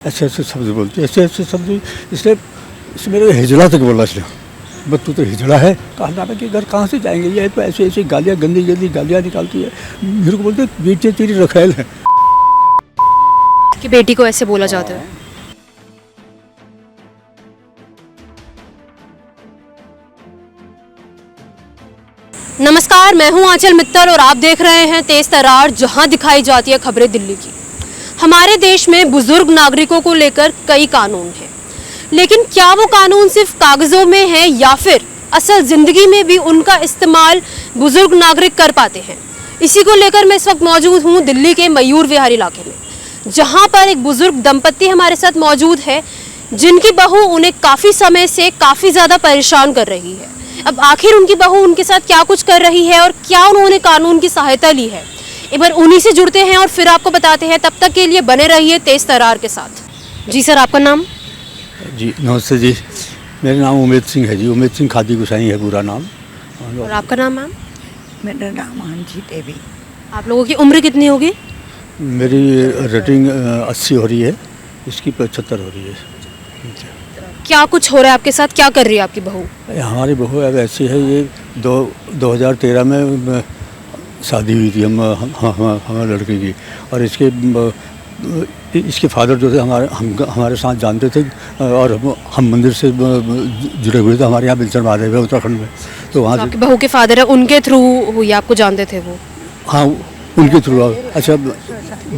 ऐसे ऐसे शब्द बोलती है, ऐसे ऐसे शब्द, इसलिए मेरे हिजड़ा तक बोला इसने, बस तू तो हिजड़ा है। कहा कि घर कहाँ से जाएंगे, ये तो ऐसे ऐसे गालियाँ, गंदी गंदी गालियाँ निकालती है। मेरे को बोलते बेटी तेरी रखेल है कि बेटी को ऐसे बोला जाता है। नमस्कार, मैं हूं आंचल मित्तल और आप देख रहे हैं तेज तर्रार, जहां दिखाई जाती है खबरें दिल्ली की। हमारे देश में बुजुर्ग नागरिकों को लेकर कई कानून हैं, लेकिन क्या वो कानून सिर्फ कागजों में है या फिर असल जिंदगी में भी उनका इस्तेमाल बुजुर्ग नागरिक कर पाते हैं? इसी को लेकर मैं इस वक्त मौजूद हूं दिल्ली के मयूर विहार इलाके में, जहां पर एक बुजुर्ग दंपत्ति हमारे साथ मौजूद है, जिनकी बहू उन्हें काफी समय से काफी ज्यादा परेशान कर रही है। अब आखिर उनकी बहू उनके साथ क्या कुछ कर रही है और क्या उन्होंने कानून की सहायता ली है, एक बार उन्हीं से जुड़ते हैं और फिर आपको बताते हैं। तब तक के लिए बने रहिए तेज तर्रार के साथ। जी सर, आपका नाम? जी नमस्ते जी, मेरा नाम उमेद सिंह है जी, उमेद सिंह खादी गुसाई है पूरा नाम। और आपका नाम मैम? मेरा नाम अंजी देवी। आप लोगों की उम्र कितनी होगी? मेरी रेटिंग 80 हो रही है, इसकी 75 हो रही है। क्या कुछ हो रहा है आपके साथ, क्या कर रही है आपकी बहू? हमारी बहू अब ऐसी है, ये 2013 में शादी हुई थी हमारे लड़के की, और इसके फादर जो थे हमारे साथ जानते थे, और हम मंदिर से जुड़े हुए थे, हमारे यहाँ बिलचर महादेव है उत्तराखंड में, तो वहाँ आपकी बहू के फादर है, उनके थ्रू हुई, आपको जानते थे वो? हाँ, उनके थ्रू। अच्छा,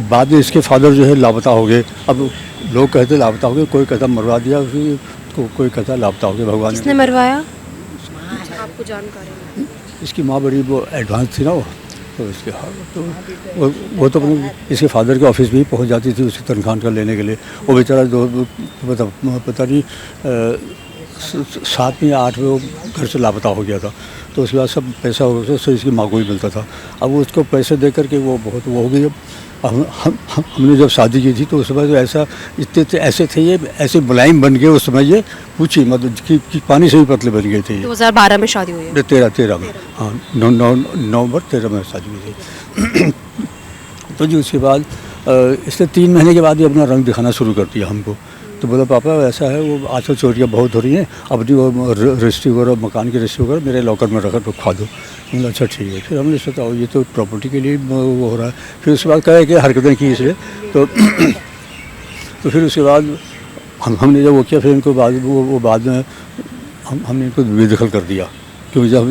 बाद में इसके फादर जो है लापता हो गए। अब लोग कहते लापता हो गए, कोई कहता मरवा दिया, कोई कहता लापता हो गए। भगवान किसने मरवाया? आपको जानकारी? इसकी माँ बड़ी वो एडवांस थी ना, वो तो इसके वो तो अपने इसके फादर के ऑफिस भी पहुंच जाती थी उसकी तनख्वाह का लेने के लिए। वो बेचारा पता नहीं 7 या 8 में वो घर से लापता हो गया था, तो उसके बाद सब पैसा हो गया, तो इसकी माँ को ही मिलता था। अब वो उसको पैसे दे करके वो बहुत वो हो गई। हमने जब शादी की थी तो उस समय तो ऐसे थे, ये ऐसे मुलायम बन गए उस समय, ये पूछी मतलब कि पानी से भी पतले बन गए थे। 2012 में शादी हुई है? 13 में, हाँ, नवंबर 13 में शादी हुई थी। तो जी उसके बाद इसने 3 महीने के बाद ही अपना रंग दिखाना शुरू कर दिया हमको। तो बोला पापा ऐसा है, वो आजकल चोरियाँ बहुत हो रही हैं, अपनी वो रजिस्ट्री वगैरह, मकान की रजिस्ट्री वगैरह मेरे लॉकर में रखकर रखवा दो। मतलब अच्छा ठीक है। फिर हमने सोचा ये तो प्रॉपर्टी के लिए वो हो रहा है। फिर उसके बाद कहा कि हरकतें की इसलिए तो फिर उसके बाद हमने जब वो किया, फिर इनको बाद में हमने इनको बेदखल कर दिया, क्योंकि जब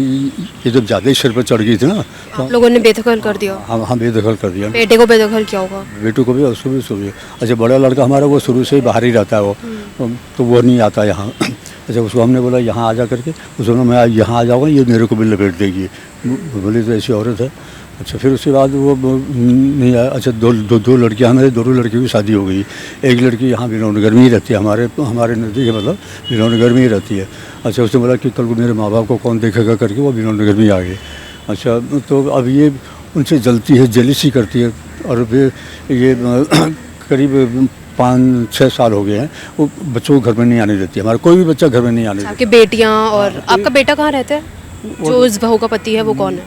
ये जब ज़्यादा ही सिर पर चढ़ गई थी ना, तो आप लोगों ने बेदखल कर दिया? हाँ, बेदखल कर दिया। बेटे को बेदखल किया होगा? बेटू को भी, उसको भी शुरू। अच्छा, बड़ा लड़का हमारा वो शुरू से ही बाहर ही रहता है, वो तो वो नहीं आता यहाँ। अच्छा, उसको हमने बोला यहाँ आ जा करके, उसको मैं यहाँ आ जाऊँगा, ये मेरे को भी लपेट देगी। बोली तो ऐसी औरत है। अच्छा, फिर उसके बाद वो नहीं आया। अच्छा, दो लड़कियाँ, हमारे दोनों लड़कियों की शादी हो गई। एक लड़की यहाँ विनोदनगर में ही रहती है, हमारे नज़दीक है, मतलब विनोदनगर में ही रहती है। अच्छा, उसने बोला कि कल को मेरे माँ बाप को कौन देखेगा करके वो विनोदनगर में ही आ गए। अच्छा, तो अब ये उनसे जलती है, जेलिसी करती है, और फिर ये करीब 5-6 साल हो गए हैं, वो बच्चों को घर में नहीं आने देती है, हमारा कोई भी बच्चा घर में नहीं आने देता। आपकी बेटियाँ और आपका बेटा कहाँ रहते हैं? जो इस बहू का पति है वो कौन है?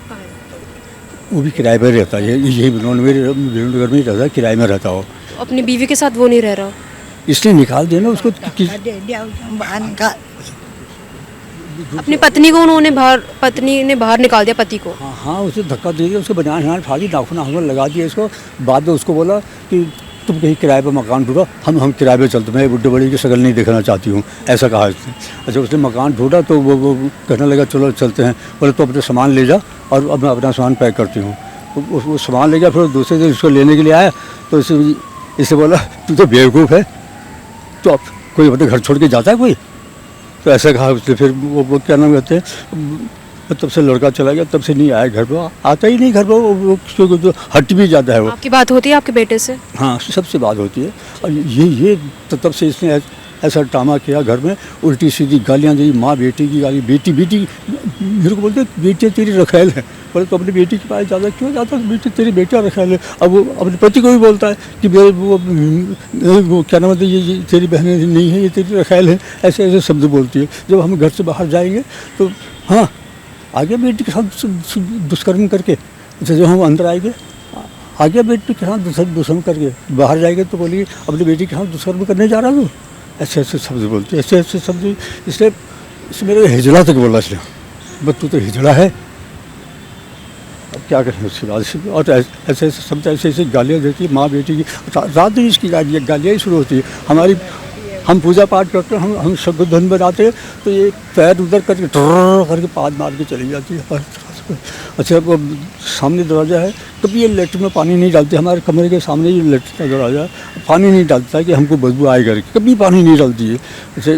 वो भी किराए पर रहता है, यही विनोदनगर में ही रहता है, किराए में रहता हो। अपनी बीवी के साथ वो नहीं रह रहा? इसलिए निकाल दिया ना उसको। अपनी पत्नी को पत्नी ने बाहर निकाल दिया, पति को? हाँ, उसे धक्का दे दिया, उसको बनान फाड़ी, नाखून लगा दिया इसको। बाद में उसको बोला कि तुम कहीं किराए पर मकान ढूंढो, हम किराए पे चलते, मैं बुड्ढे बड़ी की शक्ल नहीं देखना चाहती हूँ, ऐसा कहा उसने। अच्छा, उसने मकान ढूंढा तो वो कहने लगा चलो चलते हैं। बोले तो अपने सामान ले जा, और अब मैं अपना सामान पैक करती हूँ। वो सामान ले गया। फिर दूसरे दिन उसको लेने के लिए आया तो इसे बोला तू तो बेवकूफ़ है, तो अब कोई अपने घर छोड़ के जाता है कोई? तो ऐसा कहा उसने। फिर वो क्या नाम कहते हैं, तब से लड़का चला गया, तब से नहीं आया घर पर, आता ही नहीं घर पर, वो तो हट भी जाता है। वो आपकी बात होती है आपके बेटे से? हाँ, सबसे बात होती है। और ये तब से इसने ऐसा ड्रामा किया घर में, उल्टी सीधी गालियाँ दी, माँ बेटी की गाली, बेटी मेरे को बोलते बेटी तेरी रखेल है। बोले तो अपनी बेटी के पास जाता, क्यों जाता? बेटी तेरी बेटा रखेल है। अब वो अपने पति को भी बोलता है कि मेरे वो क्या नाम है, ये तेरी बहन नहीं है, ये तेरी रखेल है, ऐसे ऐसे शब्द बोलती है। जब हम घर से बाहर जाएंगे तो हाँ, आगे बेटी के साथ दुष्कर्म करके, जब हम अंदर आएंगे आगे बेटी के साथ दुश्मन करके बाहर जाएंगे तो बोलिए अपनी बेटी के साथ दुश्मन करने जा रहा हूँ, ऐसे ऐसे शब्द बोलते, ऐसे ऐसे शब्द। इसलिए मेरे हिजड़ा तक बोला इसने, बस तू तो हिजड़ा है। अब क्या करें उसके बाद। और ऐसे ऐसे शब्द, ऐसे ऐसे गालियाँ देती है माँ बेटी की, रात दिन इसकी गालियाँ ही शुरू होती है। हमारी हम पूजा पाठ करते हैं, हम शब्दधन बनाते हैं तो ये पैर उधर करके ट्र करके पाद मार के चली जाती है। अच्छा वो सामने दरवाज़ा है, कभी ये लेटर में पानी नहीं डालती, हमारे कमरे के सामने ये लेटर का दरवाज़ा है, पानी नहीं डालता है कि हमको बदबू आए करके, कभी पानी नहीं डालती है। अच्छा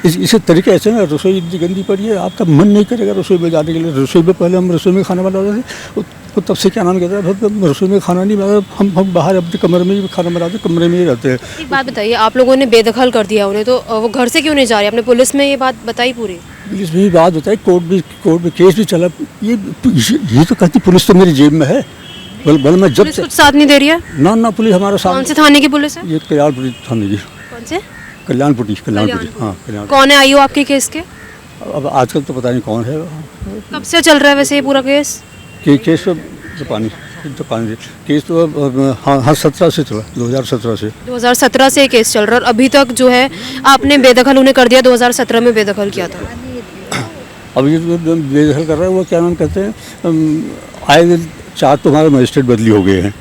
इसी तरीके ऐसे ना रसोई इतनी गंदी पड़ी है, आपका मन नहीं करेगा रसोई में जाने के लिए। रसोई में पहले हम रसोई में खाना बनाते थे, तो तब से क्या नाम कहता है रसोई में खाना नहीं बनाते, हम बाहर अपने कमरे में ही खाना बनाते, कमरे में ही रहते हैं। एक बात बताइए, आप लोगों ने बेदखल कर दिया उन्हें, तो वो घर से क्यों नहीं जा रहे? आपने पुलिस में ये बात बताई पूरी? पुलिस में बात बताई, कोर्ट में केस भी चला। ये तो कहती पुलिस तो मेरी जेब में है, बल मैं जब पुलिस कुछ साथ नहीं दे रही है? ना पुलिस हमारा साथ। कौन से थाने की पुलिस है? ये कल्याणपुरी थाने की। कौन से? कल्याणपुरी हाँ कल्याण। कौन है आईओ आपके केस के? अब आजकल तो पता नहीं कौन है। कब से चल रहा है वैसे ये पूरा केस? केस तो पानी केस तो हाँ 17 से चला, 2017 से। 2017 से ये केस चल रहा है और अभी तक जो है आपने बेदखल उन्हें कर दिया। 2017 में बेदखल किया था। अब ये बेदखल कर रहा है वो क्या नाम कहते हैं, आए दिन 4 तो हमारे मजिस्ट्रेट बदली हो गए हैं,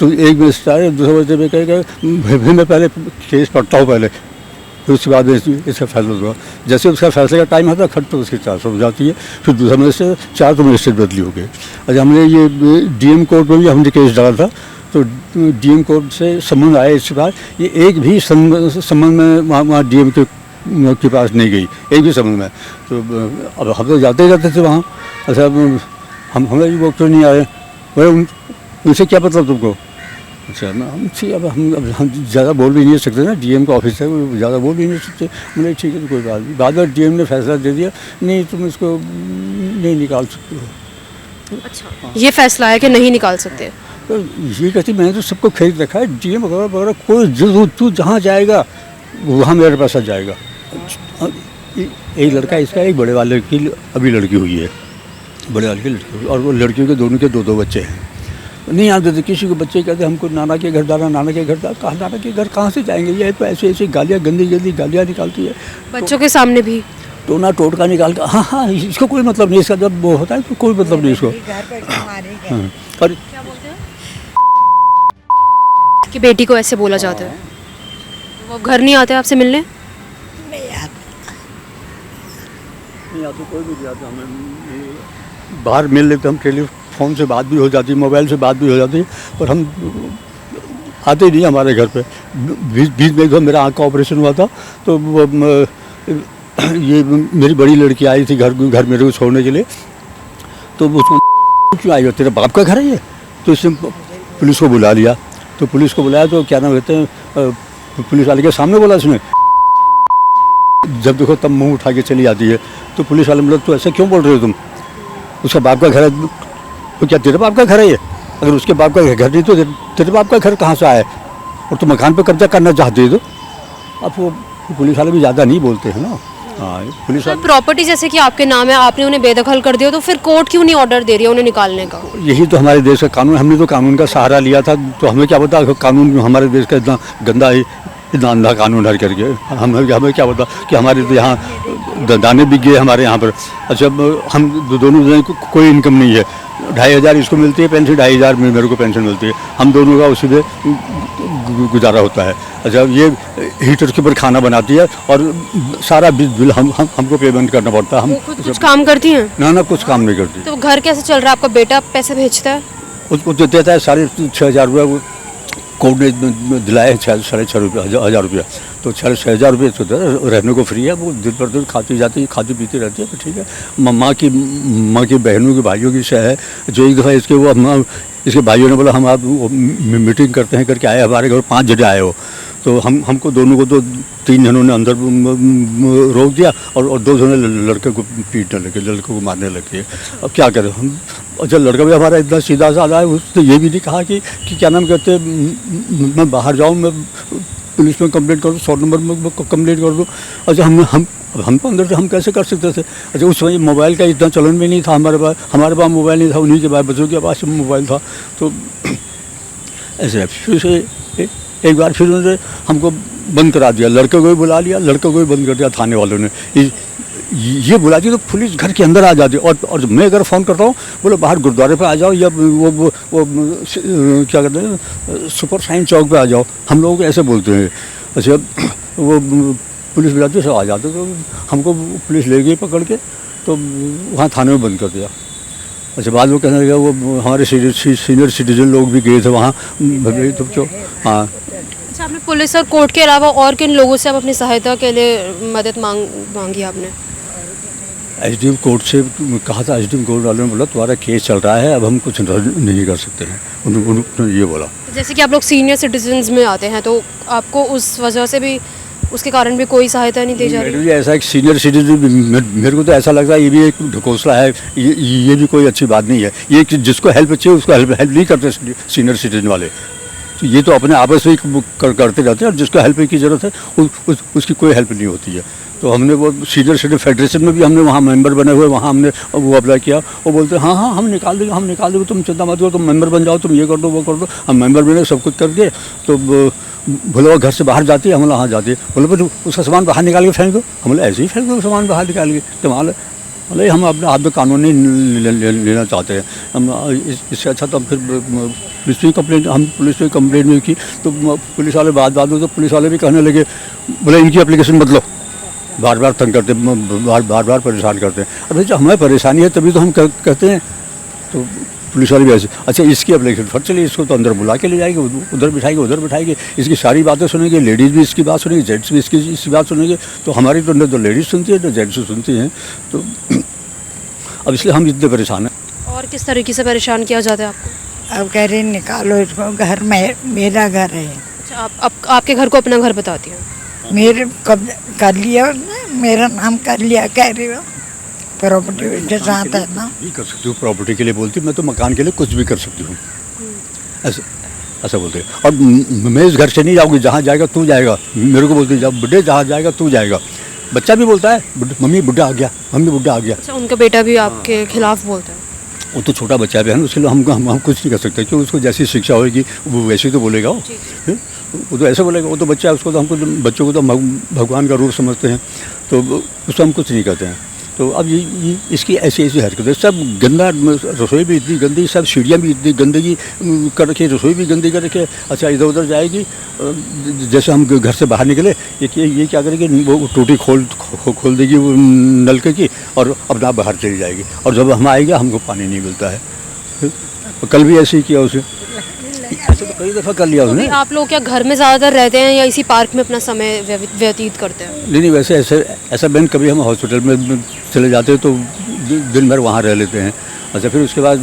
तो एक मजिस्ट्रेट आए, दूसरे मजिस्ट्रेट में कहेगा मैं पहले केस पढ़ता हूँ पहले, फिर उसके बाद इसका फैसला होगा। जैसे उसका फैसले का टाइम आता है खट तो उसकी 400 हो जाती है, फिर दूसरा मजिस्ट्रेट 4 तो मजिस्ट्रेट बदली हो गए। अच्छा हमने ये डीएम कोर्ट में भी हमने केस डाला था, तो डीएम कोर्ट से समन आया, इसके बाद ये एक भी समन में वहाँ डीएम के पास नहीं गई, एक भी समन में। तो अब हम तो जाते ही जाते थे वहाँ। अच्छा हमें वो क्यों नहीं आए, बोले उनसे क्या मतलब तुमको? अच्छा अब हम ज़्यादा बोल भी नहीं सकते ना, डीएम का ऑफिस है, ज़्यादा बोल भी नहीं सकते। बोले ठीक है तो कोई बात नहीं। बाद में डीएम ने फैसला दे दिया, नहीं तुम इसको नहीं निकाल सकते हो। अच्छा ये फैसला है कि नहीं निकाल सकते? तो ये कहती मैंने तो सबको खरीद रखा है, डीएम वगैरह वगैरह, कोई तू जहाँ जाएगा वहाँ मेरे पास आ जाएगा। एक लड़का इसका, एक बड़े वाले की अभी लड़की हुई है, बड़े वाले की लड़की, और वो लड़कियों के दोनों के 2 बच्चे हैं। नहीं आते थे, किसी को बच्चे कहते हमको नाना के घर जाना, नाना के घर जाना, नाना के घर कहाँ से जाएंगे? ये तो ऐसे ऐसे गालियाँ गंदी गालियाँ निकालती है बच्चों के सामने भी, टोना टोटका निकाल कर। हाँ इसको कोई मतलब नहीं, इसका जब वो होता है तो कोई मतलब नहीं इसको। हाँ और क्या बोलते हैं कि बेटी को ऐसे बोला जाता है? वो घर नहीं आते आपसे मिलने? नहीं आते, कोई भी नहीं आता। हमें बाहर मिल लेते, हम टेलीफोन से बात भी हो जाती है, मोबाइल से बात भी हो जाती है, और हम आते नहीं हमारे घर पे। बीच में तो मेरा आँख का ऑपरेशन हुआ था, तो ये मेरी बड़ी लड़की आई थी घर मेरे को छोड़ने के लिए, तो उसको क्यों आई हो, तेरे बाप का घर है ये? तो इसने पुलिस को बुला लिया, तो पुलिस को बुलाया तो क्या नाम कहते हैं, पुलिस वाले के सामने बोला इसने, जब देखो तब मुंह उठा के चली जाती है। तो पुलिस वाले बोला तो ऐसा क्यों बोल रहे हो तुम, उसका बाप का घर है, तो क्या तेरे बाप का घर है ये? अगर उसके बाप का घर नहीं तो तेरे बाप का घर कहाँ से आया, और तुम मकान पर कब्जा करना चाहते हो? तो अब वो पुलिस वाले भी ज़्यादा नहीं बोलते हैं ना। हाँ पुलिस वाले प्रॉपर्टी जैसे कि आपके नाम है, आपने उन्हें बेदखल कर दिया, तो फिर कोर्ट क्यों नहीं ऑर्डर दे रही है उन्हें निकालने का? यही तो हमारे देश का कानून, हमने तो कानून का सहारा लिया था, तो हमें क्या पता कानून हमारे देश का इतना गंदा है, इतना अंधा कानून हर करके। हमें क्या पता कि हमारे तो यहाँ दाने बिक गए हमारे यहाँ पर। अच्छा हम दोनों कोई इनकम नहीं है, 2500 इसको मिलती है पेंशन, 2500 में मेरे को पेंशन मिलती है, हम दोनों का उसी में गुजारा होता है। अच्छा ये हीटर के ऊपर खाना बनाती है और सारा बिल हमको पेमेंट करना पड़ता है। हम खुद कुछ काम करती हैं? ना कुछ काम नहीं करती। तो घर कैसे चल रहा है आपका? बेटा पैसे भेजता है? उसको देता है 6,500 रुपये, वो कोर्ट ने दिलाए हैं 6,500 रुपया, तो 6,500 रुपये तो रहने को फ्री है। वो दिन पर दिन खाती जाती है, खाती पीती रहती है, तो ठीक है। माँ की बहनों की भाइयों की शय है, जो एक दफ़ा इसके भाइयों ने बोला हम आप मीटिंग करते हैं करके आए हमारे घर, 5 जने आए हो, तो हमको दोनों को तो 3 जनों ने अंदर रोक दिया और 2 जनों ने लड़के को पीटने लगे, लड़के को मारने लगे। अब क्या करें हम? अच्छा लड़का भी हमारा इतना सीधा साधा है, उसने ये भी नहीं कहा कि क्या नाम कहते मैं बाहर जाऊँ, मैं पुलिस में कंप्लेंट कर दूँ, 100 नंबर में कंप्लेंट कर दूँ। अच्छा हम तो अंदर से हम कैसे कर सकते थे? अच्छा उस समय मोबाइल का इतना चलन भी नहीं था हमारे पास मोबाइल नहीं था, उन्हीं के पास बच्चों के पास मोबाइल था। तो ऐसे फिर से एक बार फिर उन्होंने हमको बंद करा दिया, लड़के को भी बुला लिया, लड़के को भी बंद कर दिया थाने वालों ने। ये बुला दिया तो पुलिस घर के अंदर आ जाती है। और मैं अगर फ़ोन करता हूँ बोले बाहर गुरुद्वारे पे आ जाओ या वो क्या कहते हैं सुपर साइन चौक पे आ जाओ, हम लोगों को ऐसे बोलते हैं। अच्छा वो पुलिस बुलाती है, सब आ जाते, तो हमको पुलिस ले गई पकड़ के, तो वहाँ थाने में बंद कर दिया। अच्छा बाद में कहने लगा वो हमारे सीनियर सिटीजन लोग भी गए थे वहाँ, तो हाँ। अच्छा, आपने पुलिस और कोर्ट के अलावा और किन लोगों से आप अपनी सहायता के लिए मदद मांगी आपने? एसडीएम कोर्ट से कहा था, एसडीएम कोर्ट वालों ने बोला तुम्हारा केस चल रहा है, अब हम कुछ नहीं कर सकते हैं, उन्होंने ये बोला। जैसे कि आप लोग सीनियर सिटीजन्स में आते हैं, तो आपको उस वजह से भी, उसके कारण भी कोई सहायता नहीं दी जा रही? ऐसा एक सीनियर सिटीजन, मेरे को तो ऐसा लगता है ये भी एक ढकोसला है, ये भी कोई अच्छी बात नहीं है। ये जिसको हेल्प चाहिए उसको हेल्प नहीं करते सीनियर सिटीजन वाले, तो ये तो अपने आपस में करते रहते हैं, और जिसको हेल्प की ज़रूरत है उसकी कोई हेल्प नहीं होती है। तो हमने वो सीनियर सिटीजन फेडरेशन में भी हमने वहाँ मेंबर बने हुए, वहाँ हमने वो अप्लाई किया। वो बोलते हैं हाँ हम निकाल देंगे, तुम चिंता मत करो, तुम मेंबर बन जाओ, तुम ये कर दो वो कर दो। हम मेंबर बने, सब कुछ करके, तो बोले वो घर से बाहर जाती है, हम वहाँ जाते हैं, बोले भाई उसका सामान बाहर निकाल के फेंक दो, हम बोले ऐसे ही फेंक दो सामान बाहर निकाल के, कमाल है। मतलब हम अपने हाथ में कानून नहीं लेना चाहते हैं हम, इससे अच्छा तो हम फिर पुलिस में कंप्लेंट भी की, तो पुलिस वाले बात में तो पुलिस वाले भी कहने लगे, बोले इनकी एप्लीकेशन बदलो, बार बार तंग करते, बार बार परेशान करते हैं। अब जब हमें परेशानी है तभी तो हम कहते हैं, तो पुलिस वाले भी ऐसे, अच्छा इसकी एप्लीकेशन फट चलिए, इसको तो अंदर बुला के ले जाएंगे, उधर बिठाएंगे, इसकी सारी बातें सुनेंगे, लेडीज़ भी इसकी बात सुनेंगे, जेंट्स भी इसकी बात सुनेंगे, तो हमारी तो न तो लेडीज़ सुनती है न जेंट्स सुनती हैं, तो अब इसलिए हम इतने परेशान हैं। और किस तरीके से परेशान किया जाता है आपको? अब कह रहे निकालो इसको, घर में मेरा घर है। अच्छा, आप आपके घर को अपना घर बताती हैं? मेरे कब कर लिया उसने, मेरा नाम कर लिया, कह रही हो प्रॉपर्टी के साथ है ना। भी कर सकती हूँ, प्रॉपर्टी के लिए बोलती, मैं तो मकान के लिए कुछ भी कर सकती हूँ, ऐसा बोलते हैं। और मैं इस घर से नहीं जाऊँगी, जहाँ जाएगा तू जाएगा, मेरे को बोलती जब बुढ़े जहाँ जाएगा तू जाएगा। बच्चा भी बोलता है मम्मी बुढ़ा आ गया, मम्मी बुढ़ा आ गया। अच्छा, उनका बेटा भी आपके खिलाफ बोलता है? वो तो छोटा बच्चा है, उसके लिए हम कुछ नहीं कर सकते, क्योंकि उसको जैसी शिक्षा होगी वो वैसे तो बोलेगा, वो तो ऐसे बोलेगा, वो तो बच्चा है, उसको तो हमको बच्चों को तो भगवान का रूप समझते हैं, तो उसको हम कुछ नहीं कहते हैं। तो अब ये इसकी ऐसी हरकतें, सब गंदा, रसोई भी इतनी गंदी, सब सीढ़ियाँ भी इतनी गंदगी कर रखे, रसोई भी गंदी कर रखे। अच्छा इधर उधर जाएगी, जैसे हम घर से बाहर निकले, ये क्या करेगी, वो टूटी खोल देगी वो नलके की, और अपना बाहर चली जाएगी, और जब हम आएंगे हमको पानी नहीं मिलता है। कल भी ऐसे ही किया उसे, ऐसे तो कई दफ़ा कर लिया उसने। आप लोग क्या घर में ज़्यादातर रहते हैं या इसी पार्क में अपना समय व्यतीत करते हैं? नहीं, वैसे ऐसा बैंक कभी हम हॉस्पिटल में चले जाते हैं तो दिन भर वहाँ रह लेते हैं। अच्छा फिर उसके बाद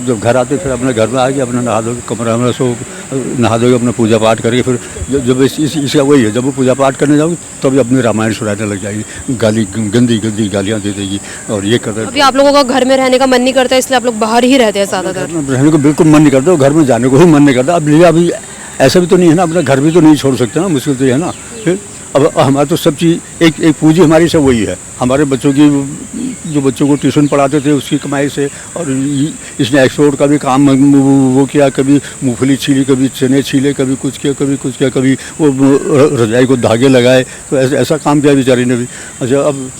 जब घर आते फिर अपने घर में आके अपना नहा धो कमरा में सो नहा धो अपना पूजा पाठ करके, फिर जब इसका वही है, जब वो पूजा पाठ करने जाओगे तब अपनी रामायण सुनाने लग जाएगी, गंदी गालियाँ दे देगी, और ये करते। अभी आप लोगों का घर में रहने का मन नहीं करता, इसलिए आप लोग बाहर ही रहते हैं ज़्यादातर? रहने को बिल्कुल मन नहीं करता, घर में जाने को ही मन नहीं करता। अब अभी ऐसा भी तो नहीं है ना, अपना घर भी तो नहीं छोड़ सकते ना, मुश्किल तो है ना। फिर अब हमारा तो सब चीज़ एक पूंजी हमारी सब वही है, हमारे बच्चों की, जो बच्चों को ट्यूशन पढ़ाते थे उसकी कमाई से, और इसने एक्सपोर्ट का भी काम वो किया, कभी मूंगफली छीली, कभी चने छीले, कभी कुछ किया, कभी वो रजाई को धागे लगाए, तो ऐसा काम किया बेचारी ने भी। अच्छा अब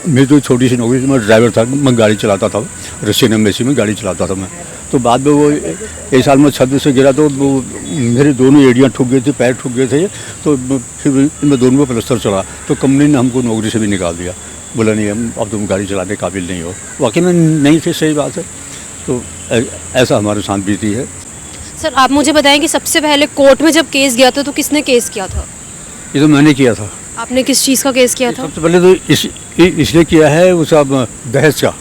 मेरी तो छोटी सी नौकरी थी, मैं ड्राइवर था, मैं गाड़ी चलाता था, रशियन एम्बेसी में गाड़ी चलाता था मैं। तो बाद में वो एक साल में छत से गिरा तो मेरे दोनों एड़ियाँ ठुक गई थी, पैर ठुक गए थे, तो फिर इनमें दोनों में प्लास्टर चढ़ा, तो कंपनी ने हमको नौकरी से भी निकाल दिया, बोला नहीं अब तुम गाड़ी चलाने काबिल नहीं हो। वाकई में नहीं थे, सही बात है। तो ऐसा हमारे साथ बीती है। सर आप मुझे बताएं कि सबसे पहले कोर्ट में जब केस गया था तो किसने केस किया था? ये तो मैंने किया था। आपने किस चीज़ का केस किया था? सबसे पहले तो इसने किया है वो सब दहेज का।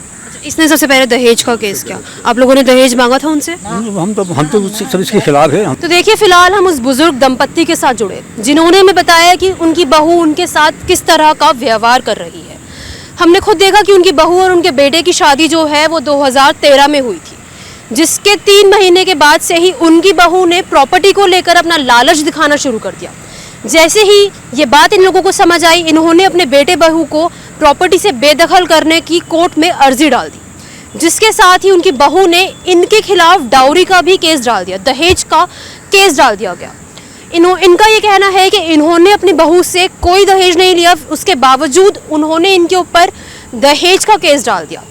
इसने सबसे पहले दहेज का केस किया। आप लोगों ने दहेज मांगा था उनसे? हम तो सब इसके खिलाफ है। तो देखिए फिलहाल हम उस बुजुर्ग दंपत्ति के साथ जुड़े जिन्होंने हमें बताया कि उनकी बहू उनके साथ किस तरह का व्यवहार कर रही है। हमने खुद देखा कि उनकी बहू और उनके बेटे की शादी जो है वो 2013 में हुई थी, जिसके 3 महीने के बाद से ही उनकी बहू ने प्रॉपर्टी को लेकर अपना लालच दिखाना शुरू कर दिया। जैसे ही ये बात इन लोगों को समझ आई, इन्होंने अपने बेटे बहू को प्रॉपर्टी से बेदखल करने की कोर्ट में अर्जी डाल दी, जिसके साथ ही उनकी बहू ने इनके खिलाफ डाउरी का भी केस डाल दिया, दहेज का केस डाल दिया गया। इनका ये कहना है कि इन्होंने अपनी बहू से कोई दहेज नहीं लिया, उसके बावजूद उन्होंने इनके ऊपर दहेज का केस डाल दिया,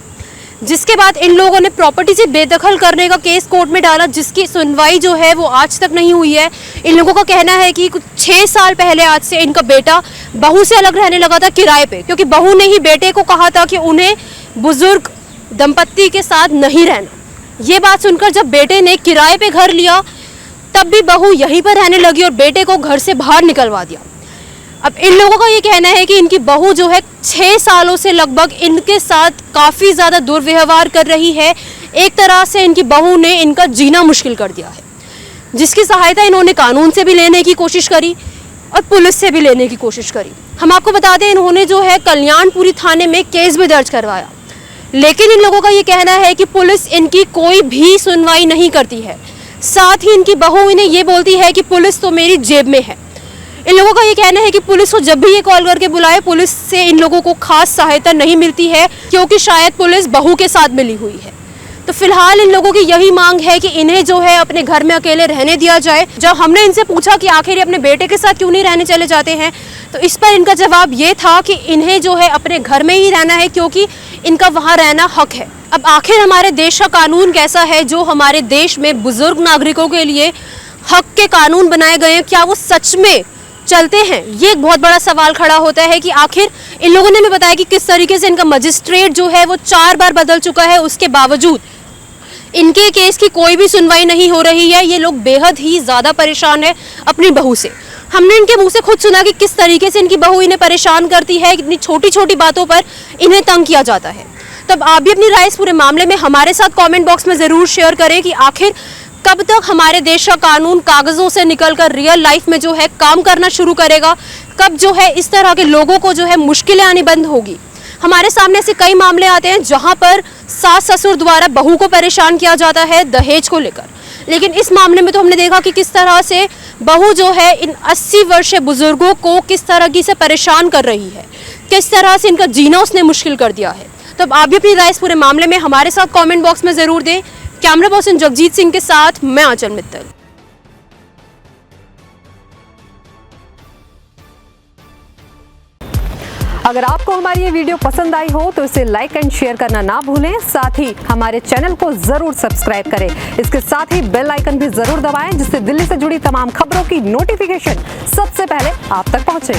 जिसके बाद इन लोगों ने प्रॉपर्टी से बेदखल करने का केस कोर्ट में डाला, जिसकी सुनवाई जो है वो आज तक नहीं हुई है। इन लोगों का कहना है कि कुछ 6 साल पहले आज से इनका बेटा बहू से अलग रहने लगा था किराए पे, क्योंकि बहू ने ही बेटे को कहा था कि उन्हें बुजुर्ग दंपत्ति के साथ नहीं रहना। ये बात सुनकर जब बेटे ने किराए पे घर लिया तब भी बहू यहीं पर रहने लगी और बेटे को घर से बाहर निकलवा दिया। अब इन लोगों का ये कहना है कि इनकी बहू जो है 6 सालों से लगभग इनके साथ काफ़ी ज़्यादा दुर्व्यवहार कर रही है। एक तरह से इनकी बहू ने इनका जीना मुश्किल कर दिया है, जिसकी सहायता इन्होंने कानून से भी लेने की कोशिश करी और पुलिस से भी लेने की कोशिश करी। हम आपको बता दें, इन्होंने जो है कल्याणपुरी थाने में केस भी दर्ज करवाया, लेकिन इन लोगों का ये कहना है कि पुलिस इनकी कोई भी सुनवाई नहीं करती है। साथ ही इनकी बहू इन्हें ये बोलती है कि पुलिस तो मेरी जेब में है। इन लोगों का ये कहना है कि पुलिस को जब भी ये कॉल करके बुलाए, पुलिस से इन लोगों को खास सहायता नहीं मिलती है, क्योंकि शायद पुलिस बहू के साथ मिली हुई है। तो फिलहाल इन लोगों की यही मांग है कि इन्हें जो है अपने घर में अकेले रहने दिया जाए। जब हमने इनसे पूछा कि आखिर ये अपने बेटे के साथ क्यों नहीं रहने चले जाते हैं, तो इस पर इनका जवाब ये था कि इन्हें जो है अपने घर में ही रहना है, क्योंकि इनका वहाँ रहना हक है। अब आखिर हमारे देश का कानून कैसा है जो हमारे देश में बुजुर्ग नागरिकों के लिए हक के कानून बनाए गए हैं, क्या वो सच में चलते हैं? ये एक बहुत बड़ा सवाल खड़ा होता है कि आखिर इन लोगों ने भी बताया कि किस तरीके से इनका मजिस्ट्रेट जो है वो 4 बार बदल चुका है, उसके बावजूद इनके केस की कोई भी सुनवाई नहीं हो रही है। ये लोग बेहद ही ज़्यादा परेशान है अपनी बहू से। हमने इनके मुंह से खुद सुना कि किस तरीके से इनकी बहू इन्हें परेशान करती है, इतनी छोटी छोटी बातों पर इन्हें तंग किया जाता है। तब आप भी अपनी राय इस पूरे मामले में हमारे साथ कमेंट बॉक्स में ज़रूर शेयर करें कि आखिर कब तक हमारे देश का कानून कागज़ों से निकलकर रियल लाइफ में जो है काम करना शुरू करेगा, कब जो है इस तरह के लोगों को जो है मुश्किलें आनी बंद होगी। हमारे सामने ऐसे कई मामले आते हैं जहां पर सास ससुर द्वारा बहू को परेशान किया जाता है दहेज को लेकर, लेकिन इस मामले में तो हमने देखा कि किस तरह से बहू जो है इन 80 वर्षीय बुजुर्गों को किस तरह से परेशान कर रही है, किस तरह से इनका जीना उसने मुश्किल कर दिया है। तो अब आप भी अपनी राय इस पूरे मामले में हमारे साथ कमेंट बॉक्स में ज़रूर दें। कैमरा पर्सन जगजीत सिंह के साथ मैं आंचल मित्तल। अगर आपको हमारी ये वीडियो पसंद आई हो तो इसे लाइक एंड शेयर करना ना भूलें। साथ ही हमारे चैनल को जरूर सब्सक्राइब करें। इसके साथ ही बेल आइकन भी जरूर दबाएं, जिससे दिल्ली से जुड़ी तमाम खबरों की नोटिफिकेशन सबसे पहले आप तक पहुंचे।